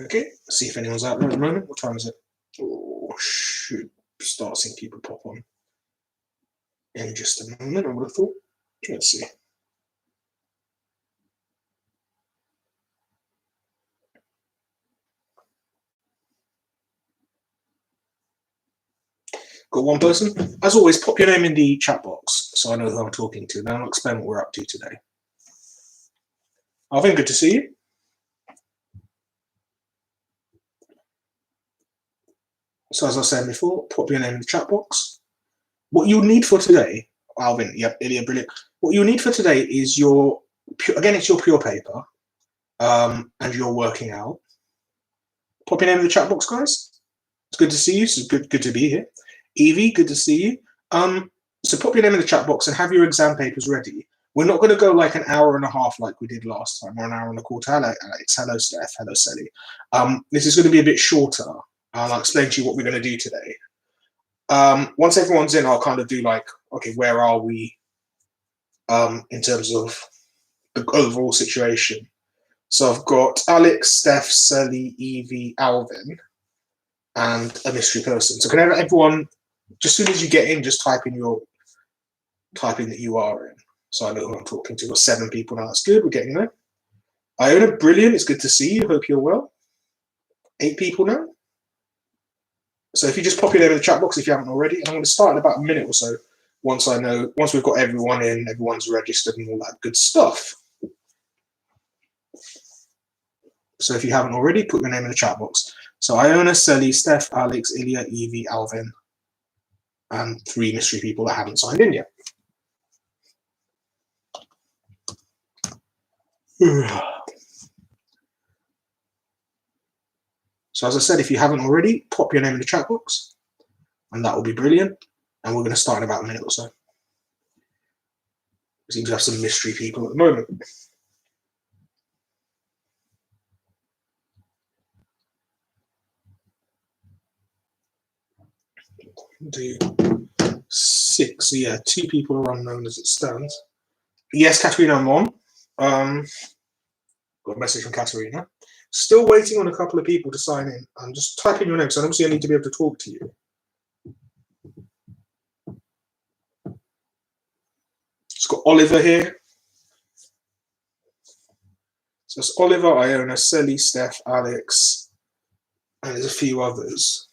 Okay, see if anyone's out there at the moment. What time is it? Oh, should start seeing people pop on in just a moment, I would have thought. Let's see. Got one person. As always, pop your name in the chat box so I know who I'm talking to. Then I'll explain what we're up to today. Alvin, good to see you. So as I said before, pop your name in the chat box. What you'll need for today, Alvin, yep, Ilya, brilliant. What you'll need for today is your, again, it's your pure paper, and you're working out. Pop your name in the chat box, guys. It's good to see you. It's good to be here. Evie, good to see you. So pop your name in the chat box and have your exam papers ready. We're not going to go like an hour and a half like we did last time, or an hour and a quarter. Hello, Alex. Hello, Steph. Hello, Sally. This is going to be a bit shorter. I'll explain to you what we're going to do today. Once everyone's in, I'll kind of do like, okay, where are we in terms of the overall situation? So I've got Alex, Steph, Sally, Evie, Alvin, and a mystery person. So can everyone, just as soon as you get in, just type in that you are in, so I know who I'm talking to. We're 7 people now. That's good. We're getting there. Iona, brilliant. It's good to see you. Hope you're well. 8 people now. So if you just pop your name in the chat box if you haven't already, and I'm going to start in about a minute or so. Once we've got everyone in, everyone's registered and all that good stuff. So if you haven't already, put your name in the chat box. So Iona, Sally, Steph, Alex, Ilya, Evie, Alvin, and 3 mystery people that haven't signed in yet. So as I said, if you haven't already, pop your name in the chat box, and that will be brilliant. And we're going to start in about a minute or so. We seem to have some mystery people at the moment. Do 6, so yeah, 2 people are unknown as it stands. Yes, Katerina, I'm on. Got a message from Katerina. Still waiting on a couple of people to sign in. I'm just typing your name, so obviously I need to be able to talk to you. It's got Oliver here. So it's Oliver, Iona, Sally, Steph, Alex, and there's a few others.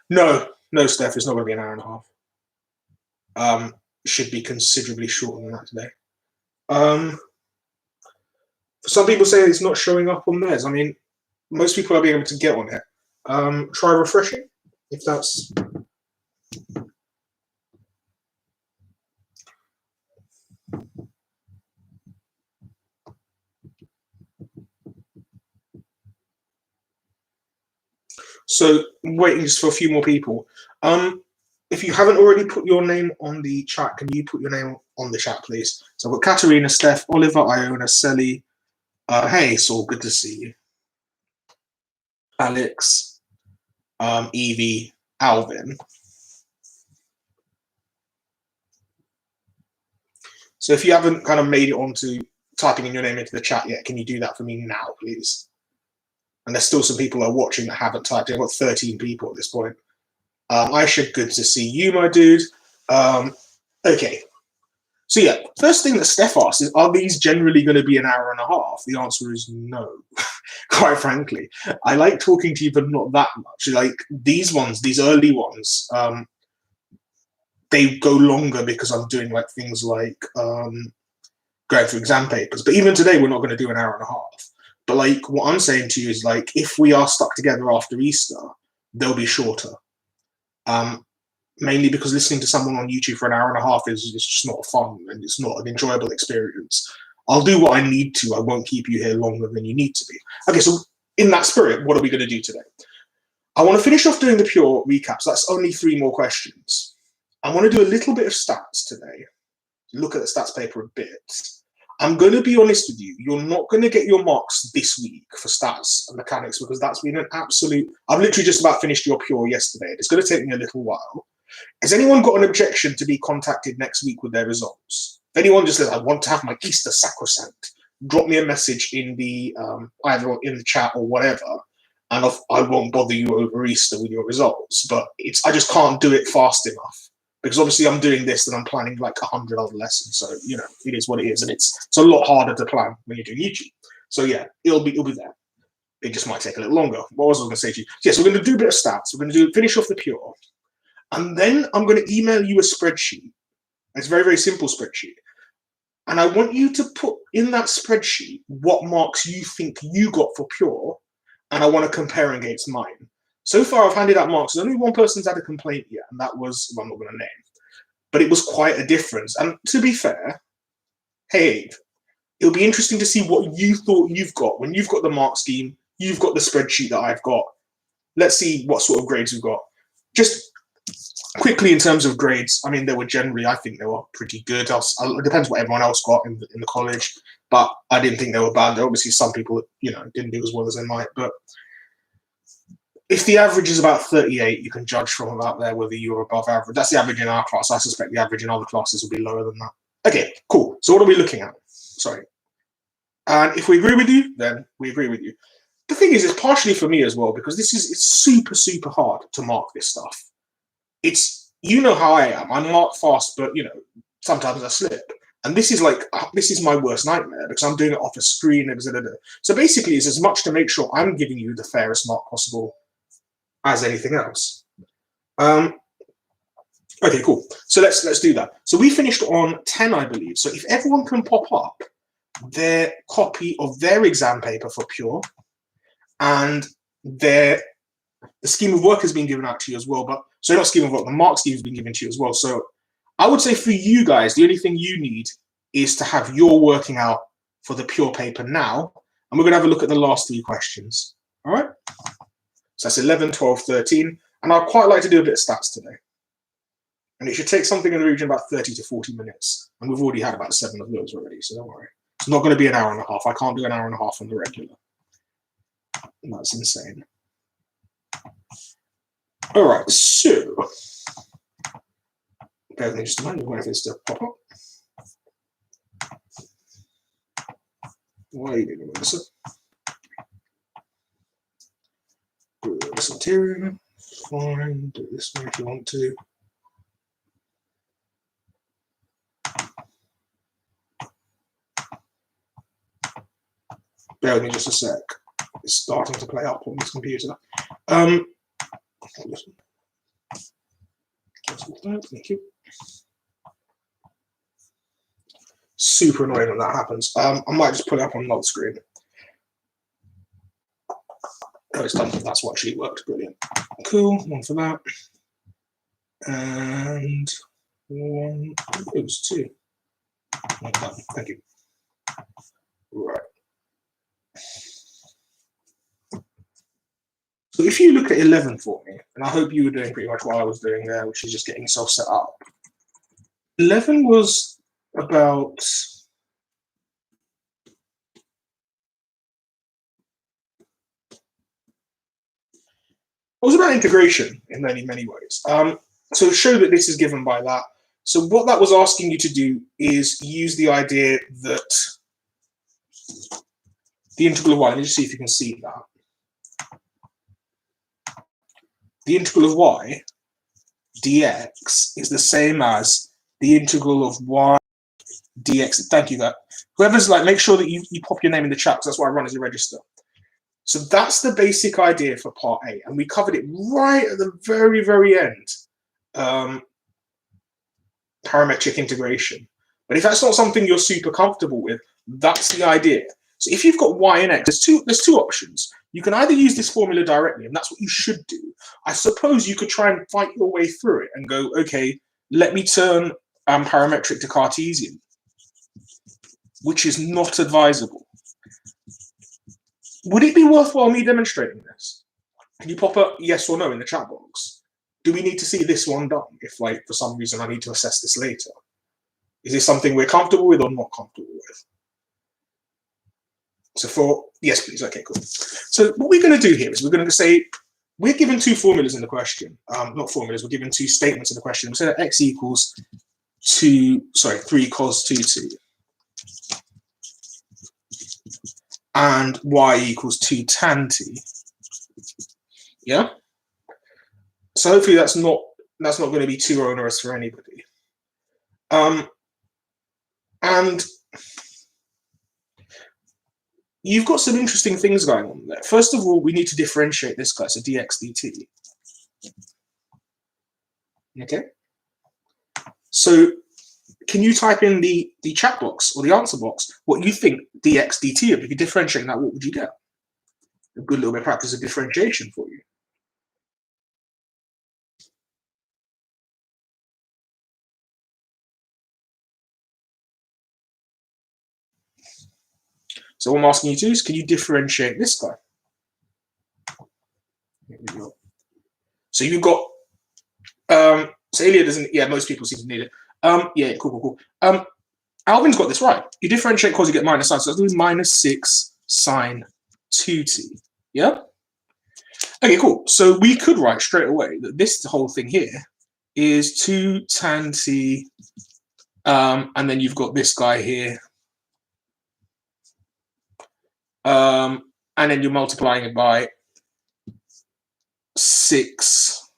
No, Steph, it's not going to be an hour and a half. It should be considerably shorter than that today. Some people say it's not showing up on theirs. I mean, most people are being able to get on it. Try refreshing, if that's... So waiting just for a few more people. If you haven't already put your name on the chat, can you put your name on the chat, please? So I've got Katerina, Steph, Oliver, Iona, Sally. Hey, Saul, good to see you. Alex, Evie, Alvin. So if you haven't kind of made it onto typing in your name into the chat yet, can you do that for me now, please? And there's still some people who are watching that haven't typed in. I've got 13 people at this point. Aisha, good to see you, my dude. Okay. So yeah, first thing that Steph asked is, are these generally going to be an hour and a half? The answer is no, quite frankly. I like talking to you, but not that much. Like these ones, these early ones, they go longer because I'm doing like things like going through exam papers. But even today, we're not going to do an hour and a half. But like what I'm saying to you is like, if we are stuck together after Easter, they'll be shorter. Mainly because listening to someone on YouTube for an hour and a half is just not fun and it's not an enjoyable experience. I'll do what I need to. I won't keep you here longer than you need to be. Okay, so in that spirit, what are we going to do today? I want to finish off doing the pure recaps. That's only 3 more questions. I want to do a little bit of stats today. Look at the stats paper a bit. I'm going to be honest with you. You're not going to get your marks this week for stats and mechanics because that's been an absolute... I've literally just about finished your pure yesterday. It's going to take me a little while. Has anyone got an objection to be contacted next week with their results? If anyone just says, I want to have my Easter sacrosanct, drop me a message in the either in the chat or whatever, and I won't bother you over Easter with your results. But I just can't do it fast enough, because obviously I'm doing this and I'm planning like 100 other lessons. So it is what it is, and it's a lot harder to plan when you're doing YouTube. So yeah, it'll be there. It just might take a little longer. What was I going to say to you? Yes, we're going to do a bit of stats. We're going to finish off the pure, and then I'm going to email you a spreadsheet. It's a very, very simple spreadsheet. And I want you to put in that spreadsheet what marks you think you got for pure, and I want to compare against mine. So far, I've handed out marks. There's only one person's had a complaint yet, and that was, well, I'm not going to name. But it was quite a difference. And to be fair, hey, it'll be interesting to see what you thought you've got. When you've got the mark scheme, you've got the spreadsheet that I've got. Let's see what sort of grades we've got. Just quickly, in terms of grades, I mean, they were generally, I think they were pretty good. It depends what everyone else got in the college, but I didn't think they were bad. There are obviously some people, didn't do as well as they might. But if the average is about 38, you can judge from about there whether you're above average. That's the average in our class. I suspect the average in other classes will be lower than that. Okay, cool. So what are we looking at? Sorry. And if we agree with you, then we agree with you. The thing is, it's partially for me as well, because it's super, super hard to mark this stuff. It's, how I am. I mark fast, but, sometimes I slip. And this is my worst nightmare, because I'm doing it off a screen. So basically, it's as much to make sure I'm giving you the fairest mark possible as anything else. Okay, cool. So let's do that. So we finished on 10, I believe. So if everyone can pop up their copy of their exam paper for pure, and the scheme of work has been given out to you as well, but so not scheme of work, the mark scheme has been given to you as well. So I would say for you guys, the only thing you need is to have your working out for the pure paper now, and we're going to have a look at the last 3 questions. All right? So that's 11, 12, 13, and I'd quite like to do a bit of stats today. And it should take something in the region of about 30 to 40 minutes, and we've already had about 7 of those already, so don't worry. It's not going to be an hour and a half. I can't do an hour and a half on the regular. That's insane. All right, so bear with me just a moment. Wait for this to pop up. Wait a minute. Do this material. Fine. Do it this way if you want to. Bear with me just a sec. It's starting to play up on this computer. Thank you. Super annoying when that happens. I might just put it up on another screen. Oh, it's done. That's what actually worked. Brilliant. Cool. One for that. And one. It was 2. Okay. Thank you. Right. So if you look at 11 for me, and I hope you were doing pretty much what I was doing there, which is just getting yourself set up. 11 was about integration in many, many ways. So show that this is given by that. So what that was asking you to do is use the idea that the integral of y, let me just see if you can see that. The integral of y dx is the same as the integral of y dx. Thank you, that. Whoever's make sure that you pop your name in the chat, because that's what I run as a register. So that's the basic idea for part A, and we covered it right at the very, very end. Parametric integration. But if that's not something you're super comfortable with, that's the idea. So if you've got y and x, there's two options. You can either use this formula directly, and that's what you should do. I suppose you could try and fight your way through it and go, okay, let me turn parametric to Cartesian, which is not advisable. Would it be worthwhile me demonstrating this? Can you pop a yes or no in the chat box? Do we need to see this one done if, for some reason, I need to assess this later? Is this something we're comfortable with or not comfortable with? So yes, please. Okay, cool. So what we're going to do here is we're going to say, we're given 2 formulas in the question. Not formulas, we're given 2 statements in the question. We say that x equals 3 cos 2t. and y equals 2 tan t. Yeah. So hopefully that's not going to be too onerous for anybody. And you've got some interesting things going on there. First of all, we need to differentiate this guy, so dx dt. Okay. So can you type in the chat box or the answer box what you think dx dt, if you could differentiate that, what would you get? A good little bit of practice of differentiation for you. So what I'm asking you to do is, can you differentiate this guy? So you've got, so Ilya doesn't, yeah, most people seem to need it. Yeah, cool. Alvin's got this right. You differentiate cos, you get minus sign. So let's do minus 6 sine 2t. Yeah? Okay, cool. So we could write straight away that this whole thing here is 2 tan t, and then you've got this guy here. And then you're multiplying it by 6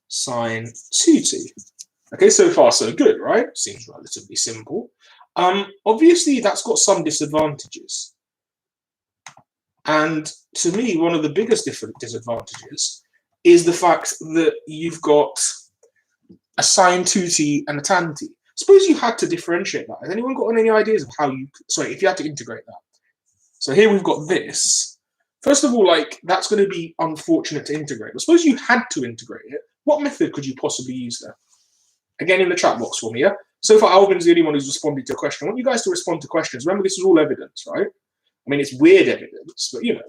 sine 2t. Okay, so far so good, right? Seems relatively simple. Obviously, that's got some disadvantages. And to me, one of the biggest disadvantages is the fact that you've got a sine 2t and a tan t. Suppose you had to differentiate that. Has anyone got any ideas of how you, sorry, if you had to integrate that? So here we've got this. First of all, like, that's going to be unfortunate to integrate. But suppose you had to integrate it. What method could you possibly use there? Again, in the chat box for me, yeah? So far, Alvin's the only one who's responded to a question. I want you guys to respond to questions. Remember, this is all evidence, right? I mean, it's weird evidence, but, you know,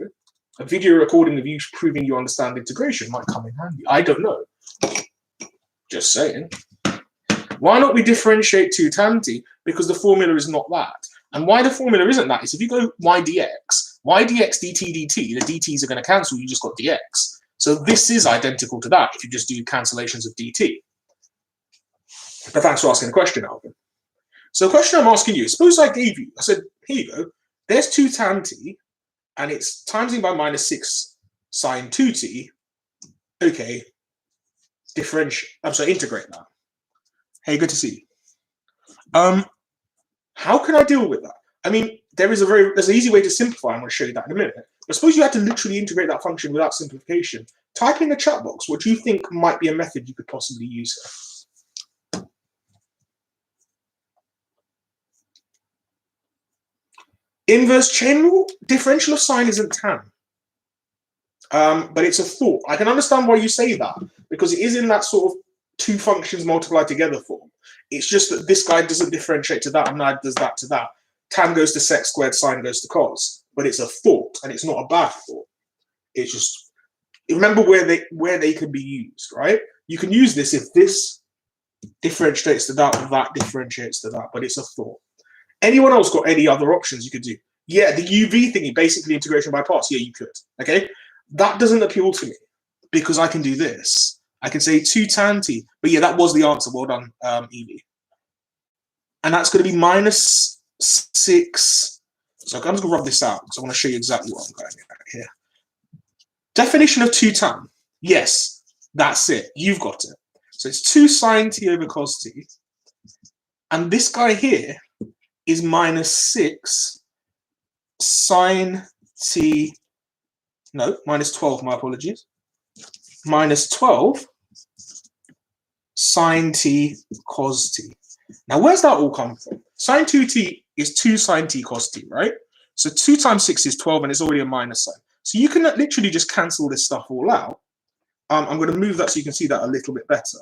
a video recording of you proving you understand integration might come in handy. I don't know. Just saying. Why not we differentiate 2 tan t? Because the formula is not that. And why the formula isn't that is if you go y dx dt dt, the dt's are going to cancel, you just got dx. So this is identical to that if you just do cancellations of dt. But thanks for asking the question, Alvin. So the question I'm asking you, suppose I gave you, I said, here you go, there's 2 tan t, and it's timesing by minus 6 sine 2t. Okay, integrate that. Hey, good to see you. How can I deal with that? I mean, there's an easy way to simplify. I'm going to show you that in a minute. But suppose you had to literally integrate that function without simplification. Type in the chat box what do you think might be a method you could possibly use here. Inverse chain rule, differential of sine isn't tan. But it's a thought. I can understand why you say that, because it is in that sort of two functions multiplied together form. It's just that this guy doesn't differentiate to that, and neither does that to that. Tan goes to sec squared, sine goes to cos. But it's a thought, and it's not a bad thought. It's just, remember where they can be used, right? You can use this if this differentiates to that, or that differentiates to that, but it's a thought. Anyone else got any other options you could do? Yeah, the UV thingy, basically integration by parts. Yeah, you could. Okay, that doesn't appeal to me because I can do this. I can say 2 tan t, but yeah, that was the answer. Well done, Evie. And that's going to be minus 6. So I'm just going to rub this out because I want to show you exactly what I'm going at here. Definition of 2 tan. Yes, that's it. You've got it. So it's 2 sine t over cos t. And this guy here is minus 6 sine t, no, minus 12, my apologies. Minus 12 sine t cos t. Now, where's that all come from? Sine 2t is 2 sine t cos t, right? So 2 times 6 is 12, and it's already a minus sign. So you can literally just cancel this stuff all out. I'm going to move that so you can see that a little bit better.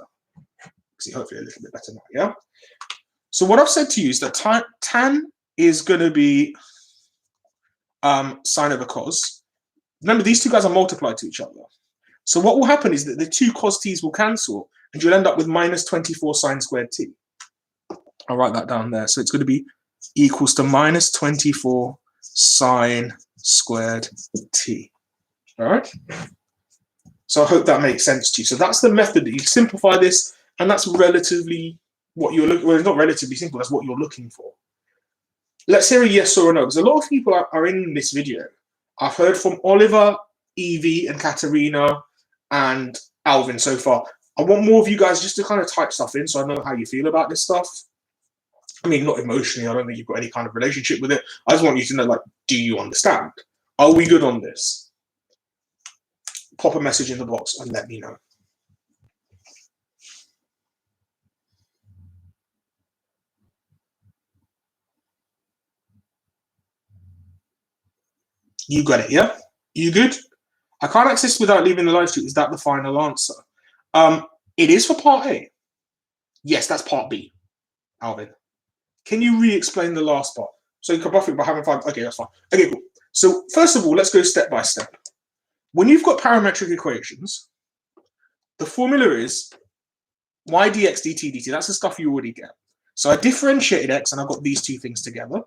See, hopefully a little bit better now, yeah? So what I've said to you is that tan is going to be sine over cos. Remember, these two guys are multiplied to each other. So what will happen is that the 2 cos t's will cancel, and you'll end up with minus 24 sine squared t. I'll write that down there. So it's going to be equals to minus 24 sine squared t. All right? So I hope that makes sense to you. So that's the method that you simplify this, and that's relatively what you're looking. Well, it's not relatively simple. That's what you're looking for. Let's hear a yes or a no, because a lot of people are in this video. I've heard from Oliver, Evie, and Katerina, and Alvin so far. I want more of you guys just to kind of type stuff in so I know how you feel about this stuff. I mean, not emotionally, I don't think you've got any kind of relationship with it. I just want you to know, like, do you understand? Are we good on this? Pop a message in the box and let me know. You got it, yeah? You good? I can't access without leaving the live stream. Is that the final answer? It is for part A. Yes, that's part B, Alvin. Can you re-explain the last part? So you can buff it by having fun. Okay, that's fine. Okay, cool. So first of all, let's go step by step. When you've got parametric equations, the formula is y dx dt dt. That's the stuff you already get. So I differentiated x and I've got these two things together.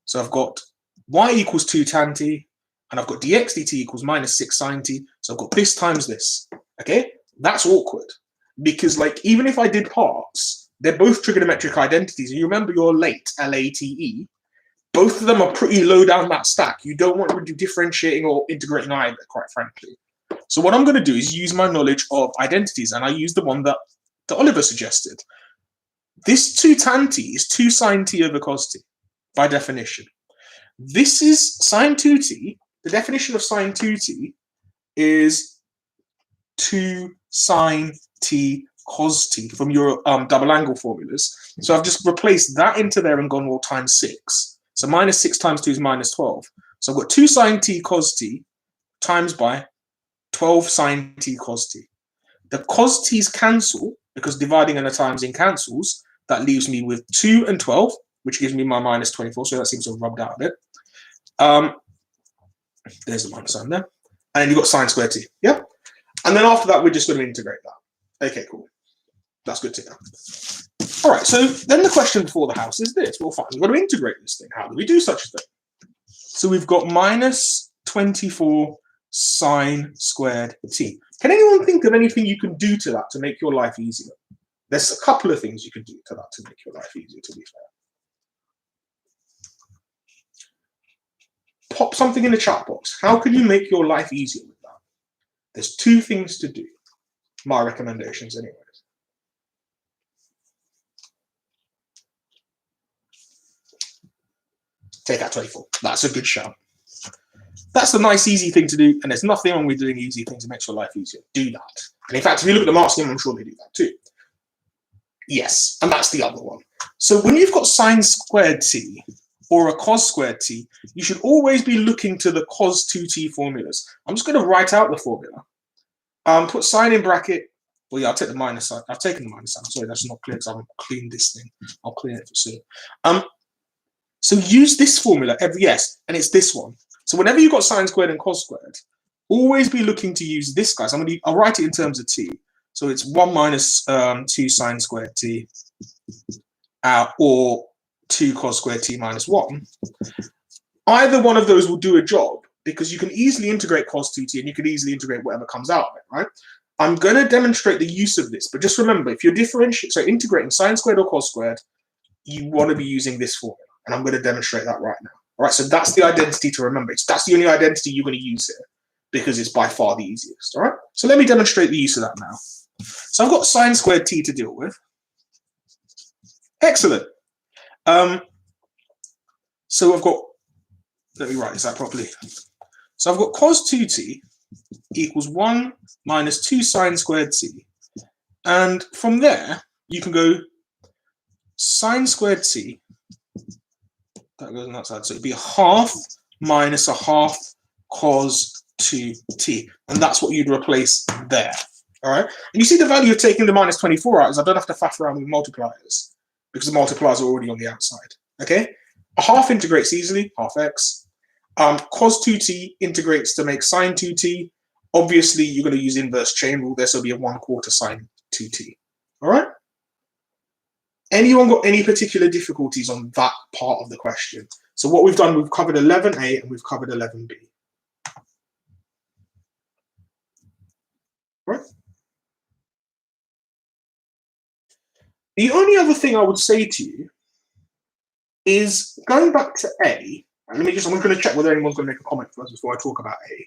So I've got y equals 2 tan t, and I've got dx dt equals minus 6 sine t. So I've got this times this. Okay, that's awkward because, like, even if I did parts, they're both trigonometric identities. And you remember your late LATE, both of them are pretty low down that stack. You don't want to do differentiating or integrating either, quite frankly. So what I'm going to do is use my knowledge of identities, and I use the one that Oliver suggested. This 2 tan t is 2 sine t over cos t, by definition. This is sine 2t. The definition of sine 2t is 2 sine t cos t from your double angle formulas. So I've just replaced that into there and gone, well, times 6. So minus 6 times 2 is minus 12. So I've got 2 sine t cos t times by 12 sine t cos t. The cos t's cancel because dividing and a times in cancels. That leaves me with 2 and 12, which gives me my minus 24. So that seems to have rubbed out a bit. There's the minus sign there. And then you've got sine squared t. Yeah? And then after that, we're just going to integrate that. Okay, cool. That's good to know. All right, so then the question before the house is this. Well, fine, we've got to integrate this thing. How do we do such a thing? So we've got minus 24 sine squared t. Can anyone think of anything you can do to that to make your life easier? There's a couple of things you can do to that to make your life easier, to be fair. Pop something in the chat box. How can you make your life easier with that? There's 2 things to do. My recommendations, anyways. Take out 24. That's a good shout. That's a nice, easy thing to do, and there's nothing wrong with doing easy things that makes your life easier. Do that. And in fact, if you look at the mark scheme, I'm sure they do that too. Yes, and that's the other one. So when you've got sine squared t or a cos squared t, you should always be looking to the cos 2t formulas. I'm just going to write out the formula. Put sine in bracket. Well, yeah, I'll take the minus sign. I've taken the minus sign. Sorry, that's not clear because I haven't cleaned this thing. I'll clean it for soon. So use this formula yes, and it's this one. So whenever you've got sine squared and cos squared, always be looking to use this guy. So I'll write it in terms of t. So it's 1 minus 2 sine squared t or 2 cos squared t minus 1. Either one of those will do a job because you can easily integrate cos 2t and you can easily integrate whatever comes out of it, right? I'm going to demonstrate the use of this, but just remember, if you're integrating sine squared or cos squared, you want to be using this formula, and I'm going to demonstrate that right now. All right, so that's the identity to remember. That's the only identity you're going to use here because it's by far the easiest, all right? So let me demonstrate the use of that now. So I've got sine squared t to deal with. Excellent. So I've got, let me write this out properly. So I've got cos 2t equals 1 minus 2 sine squared t. And from there, you can go sine squared t, that goes on that side, so it'd be a half minus a half cos 2t. And that's what you'd replace there. All right, and you see the value of taking the minus 24 out is I don't have to faff around with multipliers because the multipliers are already on the outside. Okay, a half integrates easily, half x. Cos 2t integrates to make sine 2t. Obviously, you're going to use inverse chain rule there, so it'll be a 1/4 sine 2t. All right. Anyone got any particular difficulties on that part of the question? So what we've done, we've covered 11a and we've covered 11b. Right. The only other thing I would say to you is going back to A. And I'm going to check whether anyone's going to make a comment first before I talk about A.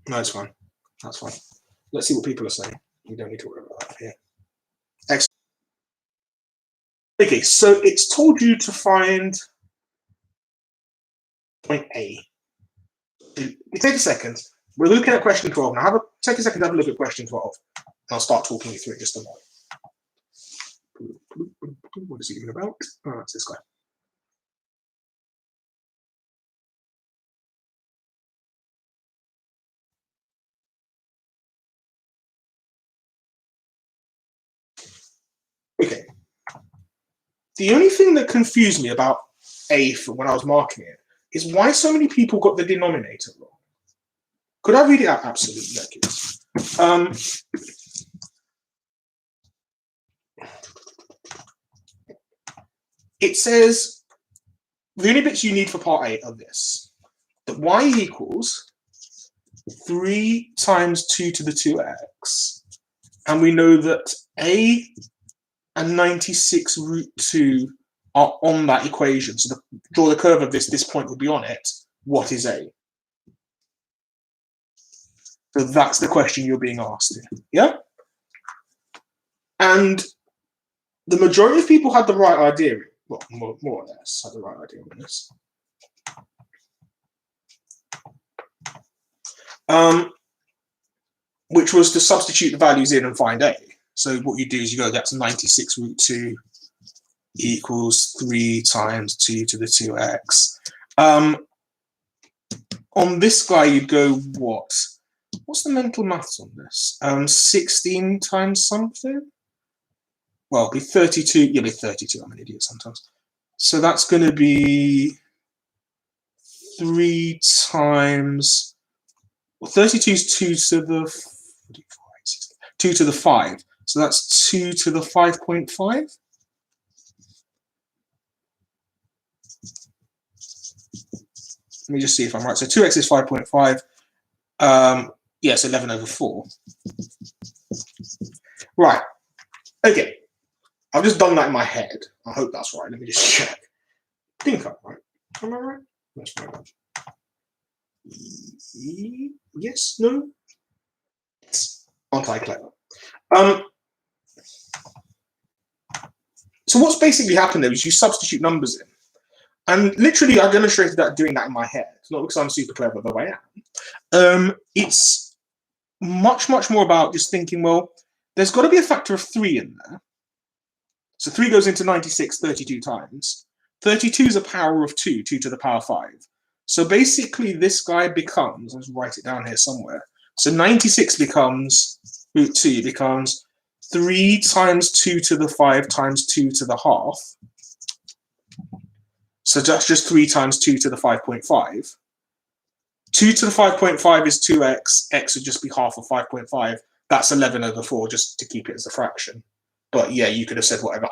No, it's fine. That's fine. Let's see what people are saying. We don't need to worry about that here. Excellent. Okay, so it's told you to find point A. You take a second. We're looking at question 12 now. Take a second to have a look at question 12. And I'll start talking you through it just a moment. What is he even about? Oh, it's this guy. Okay. The only thing that confused me about A for when I was marking it is why so many people got the denominator wrong. Could I read it out? Absolutely. It says the only bits you need for part A are this: that y equals 3 times 2 to the 2x, and we know that A and 96 root 2 are on that equation. So draw the curve of this point would be on it. What is A? So that's the question you're being asked. Yeah? And the majority of people had the right idea. Well, more or less had the right idea on this. Which was to substitute the values in and find A. So what you do is you go, that's 96 root 2 equals 3 times 2 to the 2x. On this guy, you'd go, what? What's the mental maths on this? 16 times something? Well, it'll be 32. You'll be 32. I'm an idiot sometimes. So that's going to be 3 times... Well, 32 is 2 to the... 2 to the 5. So that's 2 to the 5.5. Let me just see if I'm right. So 2x is 5.5. Yes, 11 over 4. Right. Okay. I've just done that in my head. I hope that's right. Let me just check. I think I'm right. Am I right? Let's find out. Yes? No? Yes. Aren't I clever? So what's basically happened there is you substitute numbers in. And literally, I demonstrated that doing that in my head. It's not because I'm super clever, though I am. It's much, much more about just thinking, well, there's got to be a factor of 3 in there. So 3 goes into 96 32 times. 32 is a power of 2, 2 to the power 5. So basically, this guy becomes, let's write it down here somewhere. So 96 becomes, root 2 becomes 3 times 2 to the 5 times 2 to the half. So that's just 3 times 2 to the 5.5. 2 to the 5.5 is 2x. X would just be half of 5.5. That's 11 over 4, just to keep it as a fraction. But yeah, you could have said whatever.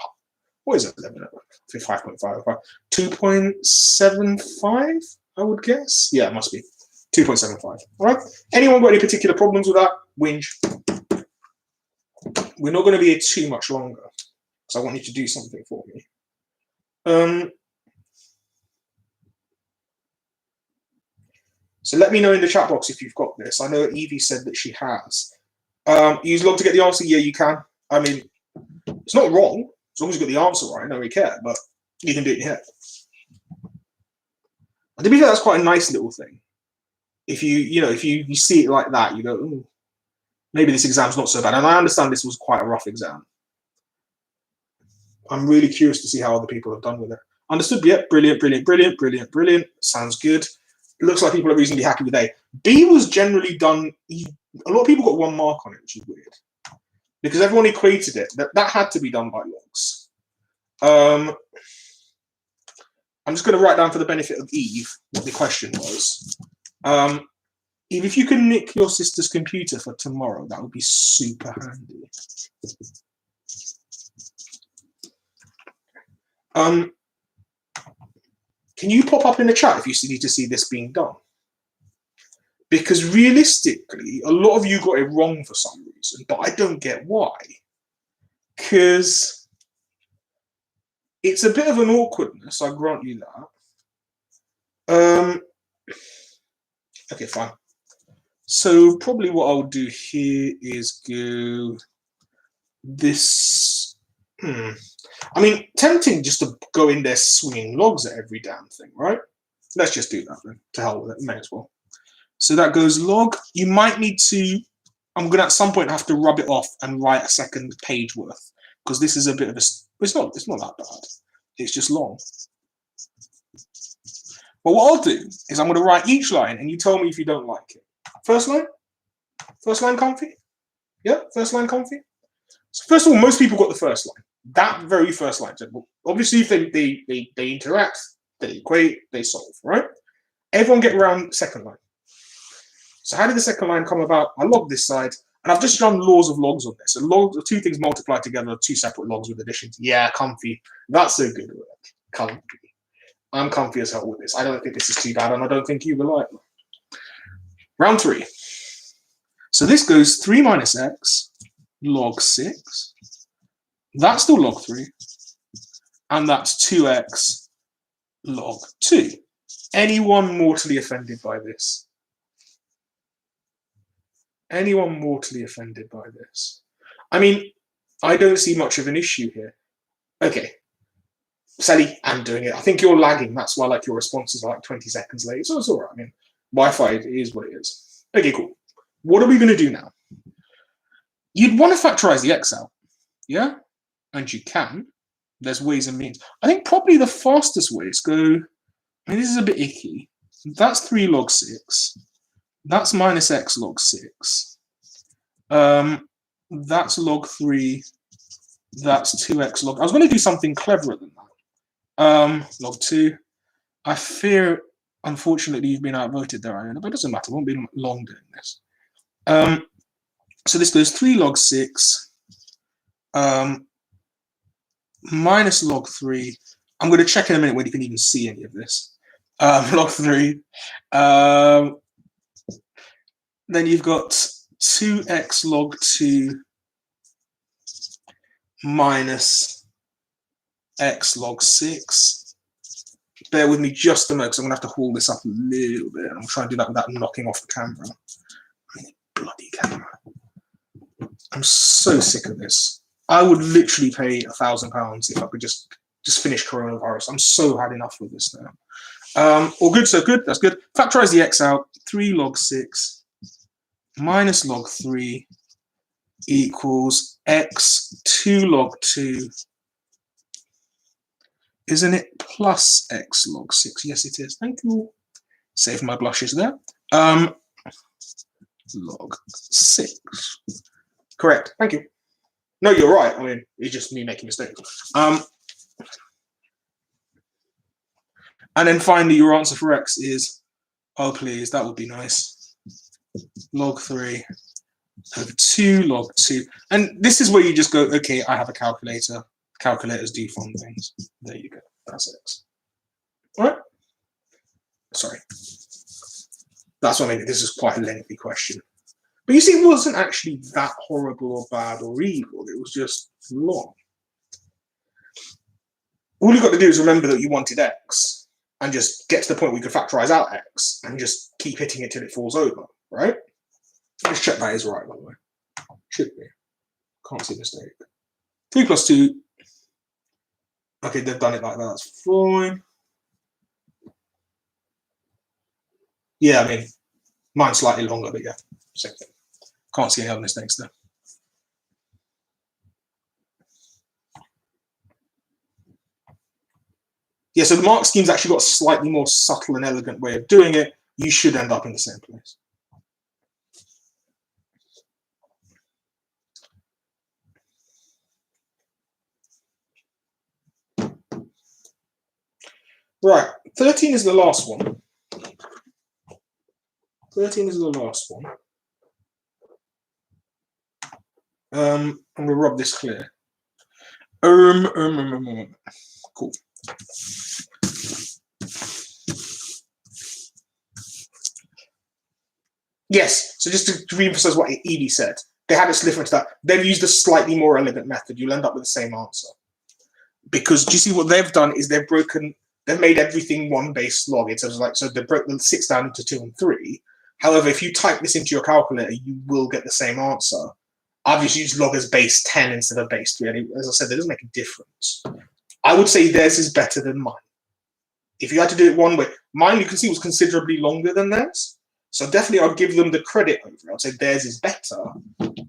What is it? 11 over 5.5? 2.75, I would guess. Yeah, it must be 2.75. All right. Anyone got any particular problems with that? Whinge. We're not going to be here too much longer, because I want you to do something for me. So let me know in the chat box if you've got this. I know Evie said that she has. Use log to get the answer. Yeah, you can. I mean, it's not wrong as long as you got the answer right. I don't really care, but you can do it in your head. And to be fair, that's quite a nice little thing. If you see it like that, you go, ooh, maybe this exam's not so bad. And I understand this was quite a rough exam. I'm really curious to see how other people have done with it. Understood? Yep. Brilliant, brilliant, brilliant, brilliant, brilliant. Sounds good. It looks like people are reasonably happy with A. B was generally done. A lot of people got 1 mark on it, which is weird, because everyone equated it. That had to be done by logs. I'm just going to write down for the benefit of Eve what the question was. Eve, if you can nick your sister's computer for tomorrow, that would be super handy. Can you pop up in the chat if you need to see this being done? Because realistically, a lot of you got it wrong for some reason, but I don't get why. Because it's a bit of an awkwardness, I grant you that. Okay, fine. So probably what I'll do here is go this. I mean, tempting just to go in there swinging logs at every damn thing, right? Let's just do that then. To hell with it, may as well. So that goes log. You might need to, I'm going to at some point have to rub it off and write a second page worth, because this is a bit of a, it's not that bad. It's just long. But what I'll do is I'm going to write each line and you tell me if you don't like it. First line comfy? Yeah, first line comfy? So first of all, most people got the first line. That very first line. Obviously, if they interact, they equate, they solve, right? Everyone get around second line. So how did the second line come about? I log this side, and I've just done laws of logs on this. So logs, two things multiplied together, two separate logs with additions. Yeah, comfy. That's a good word. Comfy. I'm comfy as hell with this. I don't think this is too bad, and I don't think you will like it. Round 3. So this goes 3 minus x log 6. That's still log 3. And that's 2x log 2. Anyone mortally offended by this? Anyone mortally offended by this? I mean, I don't see much of an issue here. Okay. Sally, I'm doing it. I think you're lagging. That's why like your responses are like 20 seconds late. So it's all right. I mean, Wi-Fi is what it is. Okay, cool. What are we going to do now? You'd want to factorize the x out. Yeah? And you can. There's ways and means. I think probably the fastest way is go, I mean, this is a bit icky. That's 3 log 6. That's minus x log 6. That's log 3. That's 2x log. I was going to do something cleverer than that. Log 2. I fear, unfortunately, you've been outvoted there, Iona, but it doesn't matter. I won't be long doing this. So this goes 3 log 6 minus log 3. I'm going to check in a minute when you can even see any of this. Log 3. Then you've got 2x log 2 minus x log 6. Bear with me just a moment, because I'm going to have to haul this up a little bit. I'm trying to do that without knocking off the camera. Bloody camera. I'm so sick of this. I would literally pay £1,000 if I could just finish coronavirus. I'm so had enough of this now. All good, so good. That's good. Factorize the x out. 3 log 6 minus log 3 equals x 2 log 2. Isn't it plus x log 6? Yes, it is. Thank you. Save my blushes there. Log 6. Correct. Thank you. No, you're right. I mean, it's just me making mistakes. And then finally, your answer for x is, oh, please, that would be nice. Log 3 over 2 log 2. And this is where you just go, okay, I have a calculator. Calculators do fun things. There you go. That's x. All right. Sorry. That's what I mean. This is quite a lengthy question. But you see, it wasn't actually that horrible or bad or evil. It was just long. All you've got to do is remember that you wanted x and just get to the point where you can factorize out x and just keep hitting it till it falls over, right? Let's check that is right, by the way. Should be. Can't see a mistake. 3 plus 2. Okay, they've done it like that. That's fine. Yeah, I mean, mine's slightly longer, but yeah, same thing. Can't see any other mistakes there. Yeah, so the mark scheme's actually got a slightly more subtle and elegant way of doing it. You should end up in the same place. Right, 13 is the last one. 13 is the last one. I'm going to rub this clear. Cool. Yes. So just to re-emphasize what Edie said, they had a slip into that. They've used a slightly more elegant method. You'll end up with the same answer. Because do you see what they've done is they've made everything one base log. It's like, so they broke the 6 down into 2 and 3. However, if you type this into your calculator, you will get the same answer. I've just used log as base 10 instead of base 3. And as I said, that doesn't make a difference. I would say theirs is better than mine. If you had to do it one way, mine you can see was considerably longer than theirs. So definitely I'd give them the credit over it. I'd say theirs is better,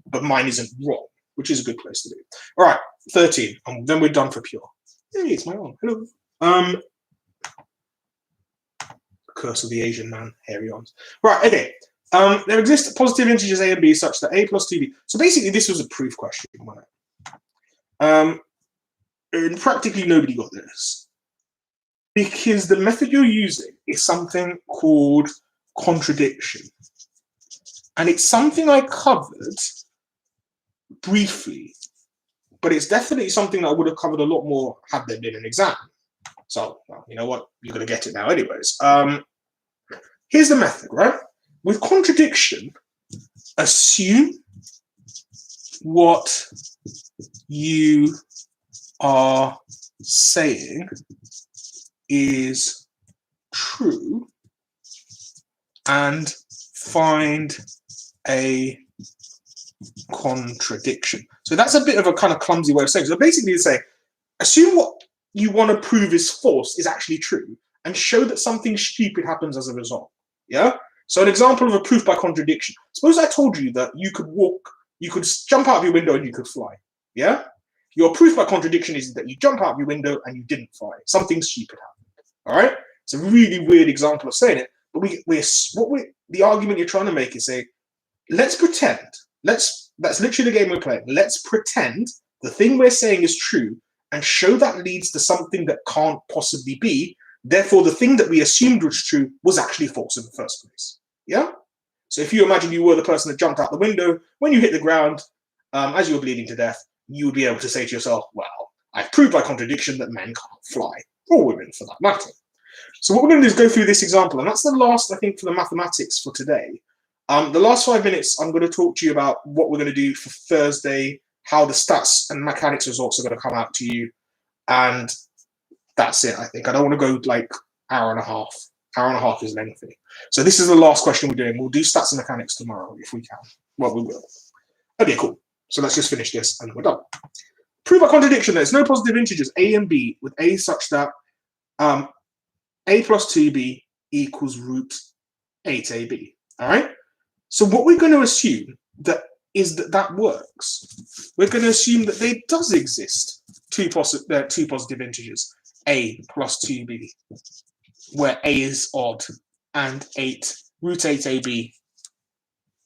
but mine isn't wrong, which is a good place to do. All right, 13, and then we're done for pure. Hey, it's my own. Hello. Curse of the Asian man, hairy arms. Right, okay. There exist positive integers a and b such that a plus 2b. So basically, this was a proof question, wasn't it? And practically nobody got this because the method you're using is something called contradiction, and it's something I covered briefly, but it's definitely something that I would have covered a lot more had there been an exam. So, well, you know what? You're going to get it now anyways. Here's the method, right? With contradiction, assume what you are saying is true and find a contradiction. So that's a bit of a kind of clumsy way of saying it. So basically you say, assume what you want to prove is false is actually true and show that something stupid happens as a result. Yeah? So an example of a proof by contradiction. Suppose I told you that you could jump out of your window and you could fly. Yeah? Your proof by contradiction is that you jump out of your window and you didn't fly. Something stupid happened. All right? It's a really weird example of saying it, but the argument you're trying to make is say, let's pretend. That's literally the game we're playing. Let's pretend the thing we're saying is true and show that leads to something that can't possibly be. Therefore, the thing that we assumed was true was actually false in the first place. Yeah? So if you imagine you were the person that jumped out the window, when you hit the ground, as you were bleeding to death, you would be able to say to yourself, well, I've proved by contradiction that men can't fly, or women for that matter. So what we're going to do is go through this example, and that's the last, I think, for the mathematics for today. The last 5 minutes, I'm going to talk to you about what we're going to do for Thursday, how the stats and mechanics results are going to come out to you, and that's it, I think. I don't want to go like hour and a half. Hour and a half is lengthy. So this is the last question we're doing. We'll do stats and mechanics tomorrow if we can. Well, we will. Okay, cool. So let's just finish this and we're done. Prove by contradiction. There's no positive integers a and b with a such that a plus 2b equals root 8ab. All right? So what we're going to assume that works. We're going to assume that there does exist two positive integers, a plus 2b, where a is odd, and root 8ab.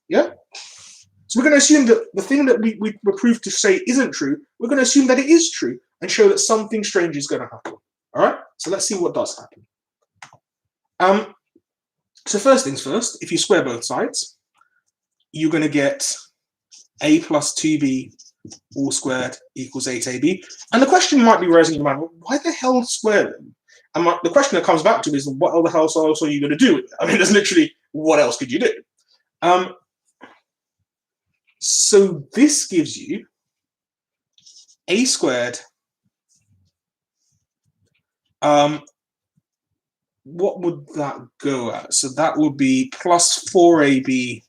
Yeah? So we're going to assume that the thing that we were proved to say isn't true, we're going to assume that it is true and show that something strange is going to happen. All right? So let's see what does happen. So first things first, if you square both sides, you're going to get a plus 2b all squared equals 8ab. And the question might be raising your mind, well, why the hell square them? And the question that comes back to is, what the hell else are you going to do with it? I mean, there's literally, what else could you do? So this gives you a squared. What would that go at? So that would be plus 4ab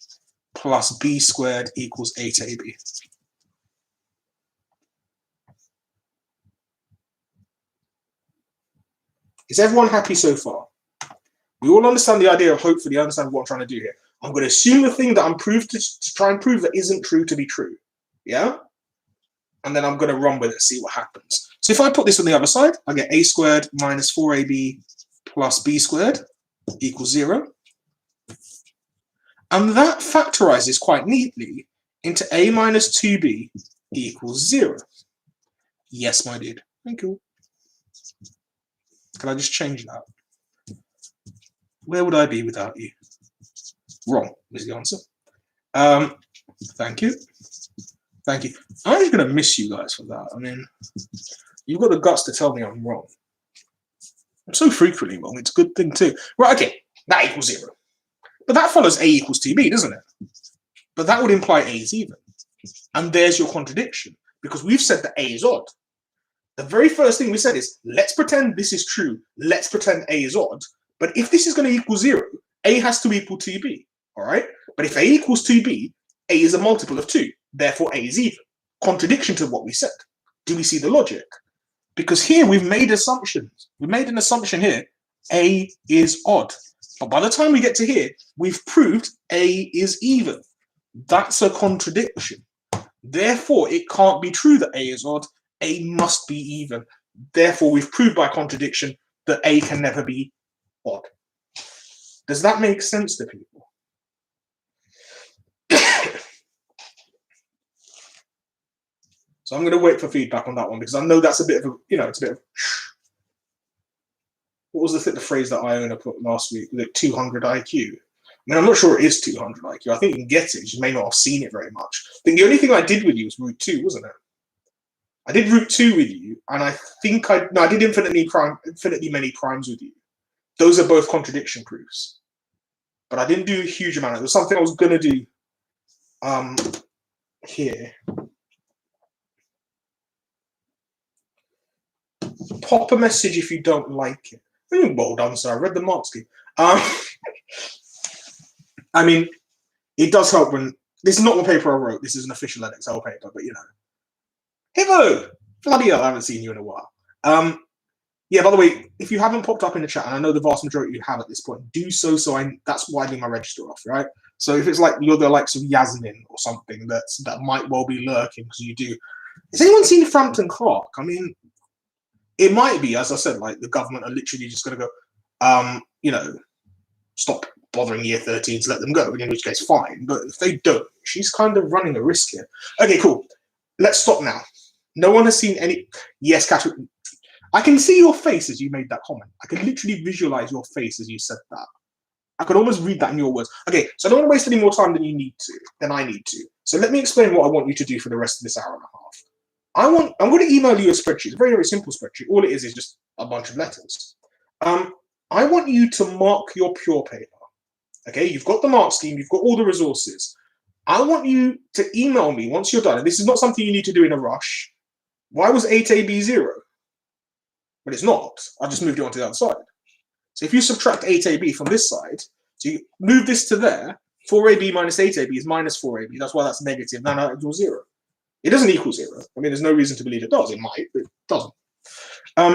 plus b squared equals 8ab. Is everyone happy so far? We all understand the idea of, hopefully understand what I'm trying to do here. I'm going to assume the thing that I'm proved to try and prove that isn't true to be true. Yeah? And then I'm going to run with it, see what happens. So if I put this on the other side, I get a squared minus 4ab plus b squared equals 0. And that factorizes quite neatly into a minus 2b equals 0. Yes, my dude. Thank you. Can I just change that? Where would I be without you? Wrong is the answer. Thank you. Thank you. I'm actually going to miss you guys for that. I mean, you've got the guts to tell me I'm wrong. I'm so frequently wrong. It's a good thing too. Right, okay. That equals 0. But But that follows A equals 2B, doesn't it? But that would imply A is even. And there's your contradiction, because we've said that A is odd. The very first thing we said is, let's pretend this is true. Let's pretend A is odd. But if this is going to equal 0, A has to equal 2B, all right? But if A equals 2B, A is a multiple of 2. Therefore, A is even. Contradiction to what we said. Do we see the logic? Because here we've made assumptions. We've made an assumption here. A is odd. But by the time we get to here, we've proved A is even. That's a contradiction. Therefore, it can't be true that A is odd. A must be even. Therefore, we've proved by contradiction that A can never be odd. Does that make sense to people? So I'm going to wait for feedback on that one, because I know that's a bit of a, it's a bit of, what was the phrase that Iona put last week? Was it 200 IQ? I mean, I'm not sure it is 200 IQ. I think you can get it. You may not have seen it very much. I think the only thing I did with you was root 2, wasn't it? I did root 2 with you, and I think I did infinitely many primes with you. Those are both contradiction proofs. But I didn't do a huge amount. It was something I was going to do here. Pop a message if you don't like it. Well done, sir. I read the mark scheme. I mean, it does help when this is not the paper I wrote. This is an official Edexcel paper, but Hivo! Bloody hell, I haven't seen you in a while. Yeah, by the way, if you haven't popped up in the chat, and I know the vast majority you have at this point, do so. That's why I do my register off, right? So if it's like you're the likes of Yasmin or something that might well be lurking because you do. Has anyone seen Frampton Clark? I mean, it might be, as I said, like the government are literally just going to go, stop bothering year 13s, let them go, in which case fine. But if they don't, she's kind of running a risk here. Okay, cool. Let's stop now. No one has seen any. Yes, Catherine. I can see your face as you made that comment. I can literally visualize your face as you said that. I could almost read that in your words. Okay, so I don't want to waste any more time than I need to. So let me explain what I want you to do for the rest of this hour and a half. I'm going to email you a spreadsheet. It's a very, very simple spreadsheet. All it is just a bunch of letters. I want you to mark your pure paper. Okay, you've got the mark scheme, you've got all the resources. I want you to email me once you're done. And this is not something you need to do in a rush. Why was 8AB 0? But it's not. I just moved it onto the other side. So if you subtract 8AB from this side, so you move this to there, 4AB minus 8AB is minus 4AB. That's why that's negative. Now it equals 0. It doesn't equal 0. I mean, there's no reason to believe it does. It might, but it doesn't.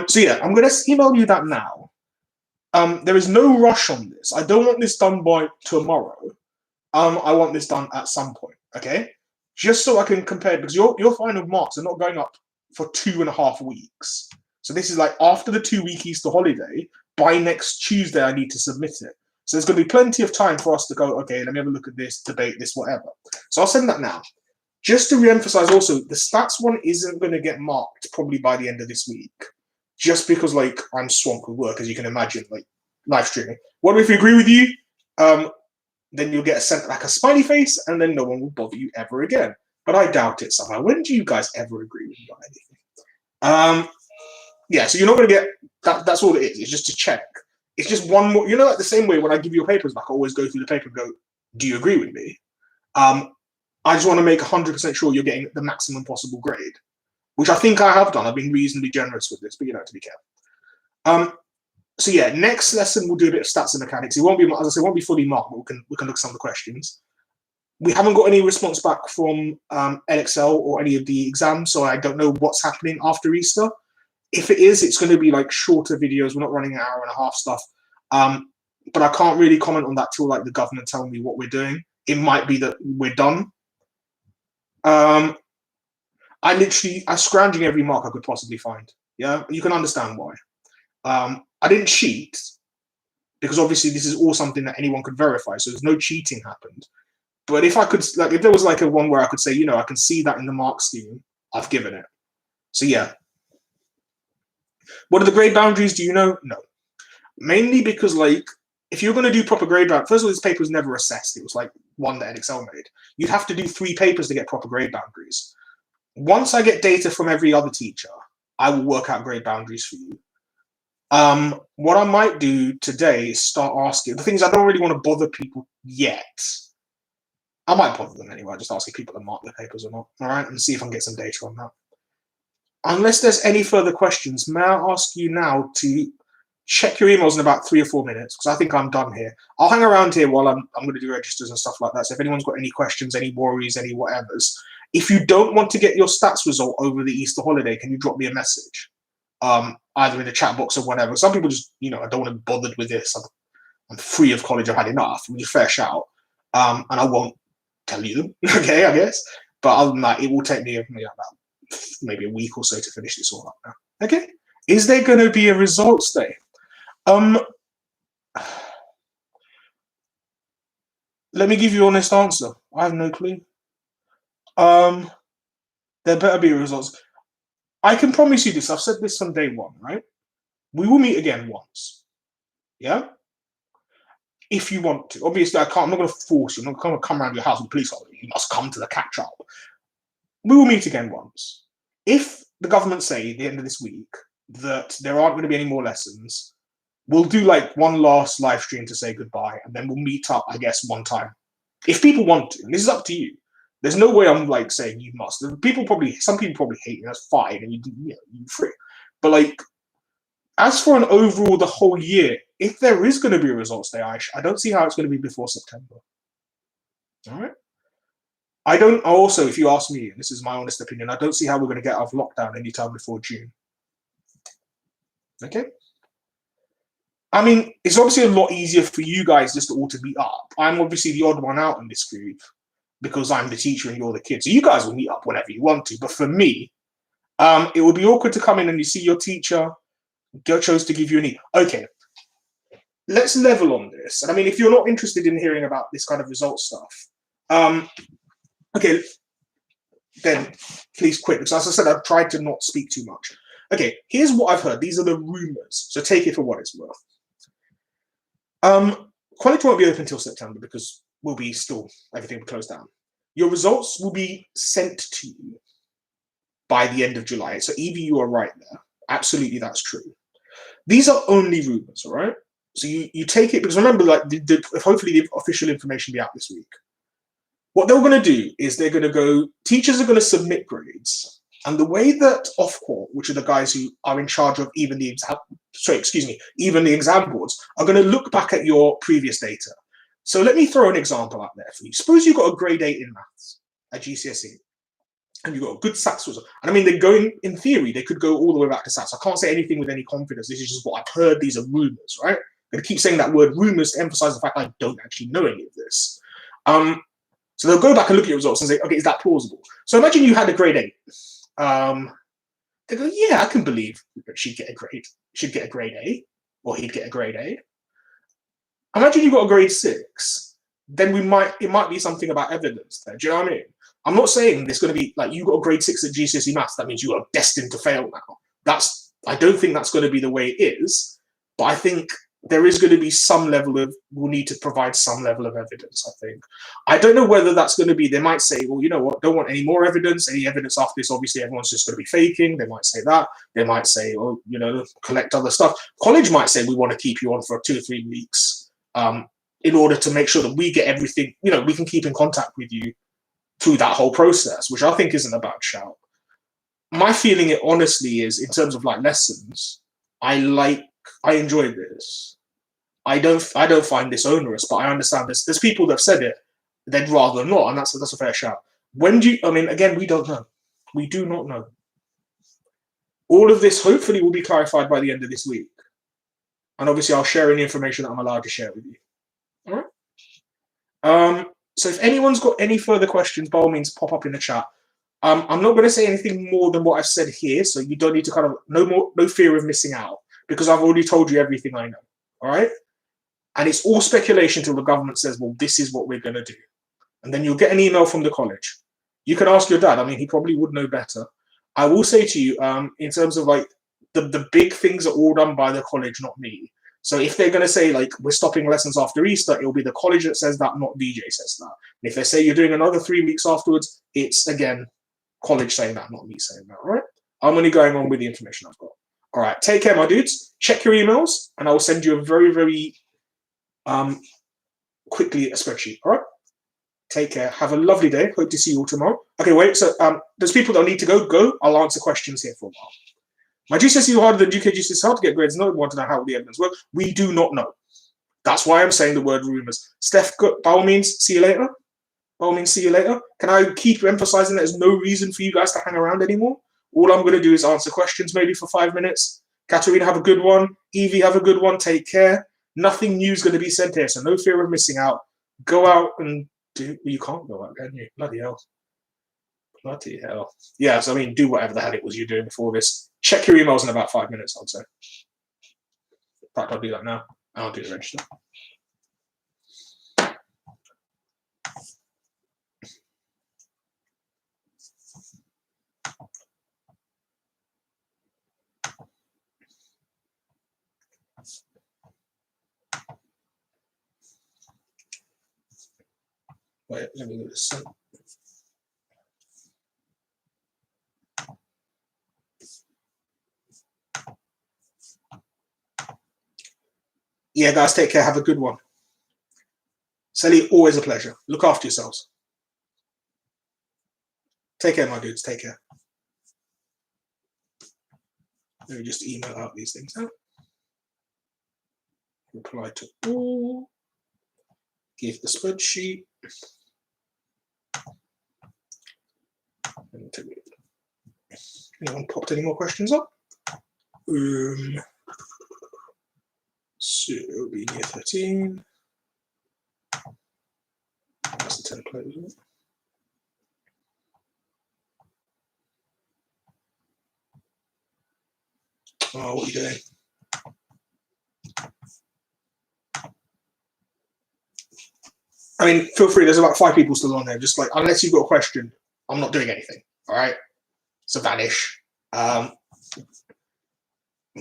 So yeah, I'm going to email you that now. There is no rush on this. I don't want this done by tomorrow. I want this done at some point, okay? Just so I can compare, because your final marks are not going up for 2.5 weeks. So this is like after the 2-week Easter holiday, by next Tuesday, I need to submit it. So there's going to be plenty of time for us to go, okay, let me have a look at this, debate this, whatever. So I'll send that now. Just to re-emphasize also, the stats one isn't going to get marked probably by the end of this week. Just because, like, I'm swamped with work, as you can imagine, like, live streaming. What if we agree with you? Then you'll get sent like a smiley face, and then no one will bother you ever again. But I doubt it somehow. When do you guys ever agree with me on anything? Yeah, so you're not going to get that. That's all it is. It's just to check. It's just one more. Like the same way when I give you your papers back, I always go through the paper and go, "Do you agree with me?" I just want to make 100% sure you're getting the maximum possible grade, which I think I have done. I've been reasonably generous with this, but to be careful. So yeah, next lesson we'll do a bit of stats and mechanics. It won't be, as I say, it won't be fully marked, but we can look at some of the questions. We haven't got any response back from Edexcel or any of the exams, so I don't know what's happening after Easter. If it is, it's going to be like shorter videos. We're not running an hour and a half stuff. But I can't really comment on that till like the government tell me what we're doing. It might be that we're done. I'm scrounging every mark I could possibly find. Yeah, you can understand why. I didn't cheat because obviously this is all something that anyone could verify. So there's no cheating happened. But if I could, like, if there was like a one where I could say, I can see that in the mark scheme, I've given it. So yeah. What are the grade boundaries? Do you know? No. Mainly because, like, if you're going to do proper grade boundaries, first of all, this paper was never assessed. It was like one that Edexcel made. You'd have to do 3 papers to get proper grade boundaries. Once I get data from every other teacher, I will work out grade boundaries for you. What I might do today is start asking the things I don't really want to bother people yet. I might bother them anyway, just asking people to mark their papers or not. All right, and see if I can get some data on that. Unless there's any further questions, may I ask you now to check your emails in about 3 or 4 minutes, because I think I'm done here. I'll hang around here while I'm going to do registers and stuff like that. So if anyone's got any questions, any worries, any whatevers, if you don't want to get your stats result over the Easter holiday, can you drop me a message? Either in the chat box or whatever. Some people just, I don't want to be bothered with this. I'm free of college. I've had enough. I'm just fair shout. And I won't tell you, okay, I guess. But other than that, it will take me about maybe a week or so to finish this all up now. Okay. Is there going to be a results day? Let me give you an honest answer. I have no clue. There better be results. I can promise you this. I've said this from day one, right? We will meet again once. Yeah? If you want to. Obviously, I'm not going to force you. I'm not going to come around your house with the police. You must come to the catch-up. We will meet again once. If the government say at the end of this week that there aren't going to be any more lessons, we'll do like one last live stream to say goodbye, and then we'll meet up, I guess, one time. If people want to, and this is up to you. There's no way I'm like saying you must. Some people probably hate you. That's fine, and you're free. But like, as for an overall the whole year, if there is going to be a results day, I don't see how it's going to be before September. All right. I don't. Also, if you ask me, and this is my honest opinion, I don't see how we're going to get out of lockdown anytime before June. Okay. I mean, it's obviously a lot easier for you guys just to all to meet up. I'm obviously the odd one out in this group because I'm the teacher and you're the kid. So you guys will meet up whenever you want to. But for me, it would be awkward to come in and you see your teacher chose to give you an E. Okay, let's level on this. And I mean, if you're not interested in hearing about this kind of results stuff, okay, then please quit. Because as I said, I've tried to not speak too much. Okay, here's what I've heard. These are the rumors. So take it for what it's worth. College won't be open until September because everything will close down. Your results will be sent to you by the end of July. So Evie, you are right there. Absolutely, that's true. These are only rumors, all right? So you take it, because remember, like, hopefully the official information will be out this week. What they're going to do is they're going to go, teachers are going to submit grades. And the way that Ofqual, which are the guys who are in charge of even the exam boards, are going to look back at your previous data. So let me throw an example out there for you. Suppose you got a grade 8 in maths at GCSE, and you got a good SATs result. And I mean, in theory, they could go all the way back to SATs. I can't say anything with any confidence. This is just what I've heard. These are rumors, right? I'm going to keep saying that word rumors to emphasize the fact I don't actually know any of this. So they'll go back and look at your results and say, okay, is that plausible? So imagine you had a grade 8. They go, yeah, I can believe she'd get a grade A, or he'd get a grade A. Imagine you got a grade 6. Then it might be something about evidence there. Do you know what I mean? I'm not saying there's going to be like you got a grade 6 at GCSE maths. That means you are destined to fail now. I don't think that's going to be the way it is. But I think there is going to be we'll need to provide some level of evidence, I think. I don't know whether that's going to be, they might say, well, you know what, don't want any more evidence. Any evidence after this, obviously everyone's just going to be faking. They might say that. They might say, oh, collect other stuff. College might say, we want to keep you on for 2 or 3 weeks in order to make sure that we get everything, we can keep in contact with you through that whole process, which I think isn't a bad shout. My feeling, it honestly is, in terms of like lessons, I enjoy this. I don't find this onerous, but I understand this. There's people that have said it, they'd rather not, and that's a fair shout. Again, we don't know. We do not know. All of this hopefully will be clarified by the end of this week. And obviously I'll share any information that I'm allowed to share with you. All right. So if anyone's got any further questions, by all means, pop up in the chat. I'm not going to say anything more than what I've said here, so you don't need to no fear of missing out, because I've already told you everything I know. All right. And it's all speculation until the government says, well, this is what we're going to do. And then you'll get an email from the college. You can ask your dad. I mean, he probably would know better. I will say to you, in terms of like the big things are all done by the college, not me. So if they're going to say, like, we're stopping lessons after Easter, it'll be the college that says that, not DJ says that. And if they say you're doing another 3 weeks afterwards, it's, again, college saying that, not me saying that, all right? I'm only going on with the information I've got. All right, take care, my dudes. Check your emails, and I will send you a very, very quickly a spreadsheet. All right. Take care. Have a lovely day. Hope to see you all tomorrow. Okay, wait. So there's people that need to go. Go. I'll answer questions here for a while. My GCSE is harder than UKGCSE is hard to get grades. No one want to know how the evidence works. We do not know. That's why I'm saying the word rumours. Steph, by all means, see you later. By all means, see you later. Can I keep emphasising that there's no reason for you guys to hang around anymore? All I'm going to do is answer questions maybe for 5 minutes. Katerina, have a good one. Evie, have a good one. Take care. Nothing new is going to be said here, so no fear of missing out. Go out and you can't go out, can you? Bloody hell. Bloody hell. Yeah, so I mean, do whatever the hell it was you're doing before this. Check your emails in about 5 minutes, I'd say. In fact, I'll do that now. I'll do the register. Wait, let me do this. Yeah, guys, take care. Have a good one. Sally, always a pleasure. Look after yourselves. Take care, my dudes. Take care. Let me just email out these things out. Reply to all. Give the spreadsheet. Anyone popped any more questions up? So it'll be near 13. That's the template, isn't it? Oh, what are you doing? I mean, feel free. There's about 5 people still on there. Just like, unless you've got a question, I'm not doing anything. All right. So vanish. I'm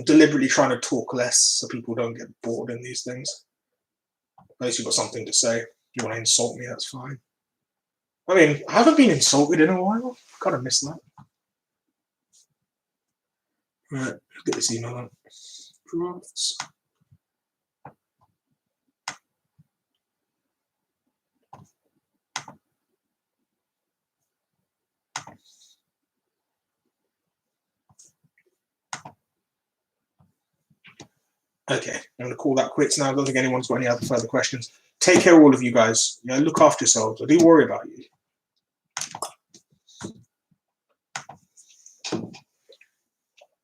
deliberately trying to talk less so people don't get bored in these things. Unless you've got something to say. If you want to insult me, that's fine. I mean, I haven't been insulted in a while. I kind of miss that. Right, let's get this email out. Drafts. Okay, I'm going to call that quits now. I don't think anyone's got any other further questions. Take care, all of you guys. Yeah, look after yourselves. I do worry about you.